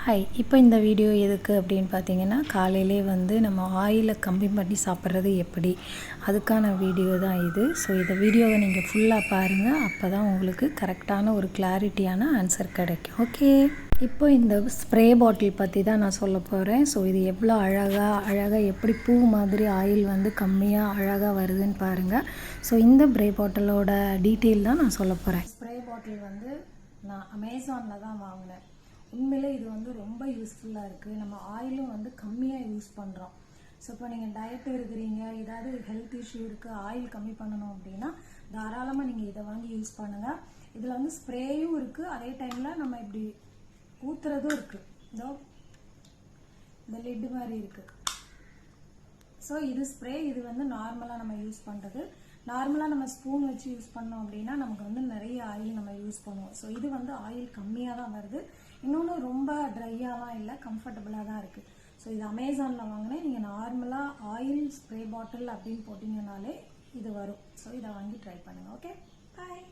Hi, இப்போ இந்த video எதுக்கு அப்படின்னு பார்த்தீங்கன்னா, காலையிலே வந்து நம்ம ஆயிலை கம்மி பண்ணி சாப்பிட்றது எப்படி, அதுக்கான வீடியோ தான் இது. ஸோ இந்த வீடியோவை நீங்கள் ஃபுல்லாக பாருங்கள், அப்போ தான் உங்களுக்கு கரெக்டான ஒரு கிளாரிட்டியான ஆன்சர் கிடைக்கும். ஓகே, இப்போ இந்த ஸ்ப்ரே பாட்டில் பற்றி தான் நான் சொல்ல போகிறேன். ஸோ இது எவ்வளோ அழகாக எப்படி பூ மாதிரி ஆயில் வந்து கம்மியாக அழகாக வருதுன்னு பாருங்கள். ஸோ இந்த ஸ்ப்ரே பாட்டிலோட டீட்டெயில் தான் நான் சொல்ல போகிறேன். ஸ்ப்ரே பாட்டில் வந்து நான் அமேசானில் தான் வாங்கினேன். உண்மையிலே இது வந்து ரொம்ப யூஸ்ஃபுல்லாக இருக்குது. நம்ம ஆயிலும் வந்து கம்மியாக யூஸ் பண்ணுறோம். ஸோ இப்போ நீங்கள் டயட் இருக்கிறீங்க, ஏதாவது ஹெல்த் இஷ்யூ இருக்குது, ஆயில் கம்மி பண்ணணும் அப்படின்னா தாராளமாக நீங்கள் இதை வாங்கி யூஸ் பண்ணுங்கள். இதில் வந்து ஸ்ப்ரேயும் இருக்குது, அதே டைமில் நம்ம இப்படி ஊற்றுறதும் இருக்குது. இதோ இந்த லிட்டு மாதிரி இருக்குது. ஸோ இது ஸ்ப்ரே, இது வந்து நார்மலாக நம்ம யூஸ் பண்ணுறது. நார்மலாக நம்ம ஸ்பூன் வச்சு யூஸ் பண்ணோம் அப்படின்னா நமக்கு வந்து நிறைய ஆயில் நம்ம யூஸ் பண்ணுவோம். ஸோ இது வந்து ஆயில் கம்மியாக தான் வருது. இன்னொன்று ரொம்ப ட்ரையாலாம் இல்லை, கம்ஃபர்டபுளாக தான் இருக்குது. ஸோ இது அமேசானில் வாங்கினேன். நீங்கள் நார்மலாக ஆயில் ஸ்ப்ரே பாட்டில் அப்படின்னு போட்டிங்கனாலே இது வரும். ஸோ இதை வாங்கி ட்ரை பண்ணுங்கள். ஓகே, பாய்.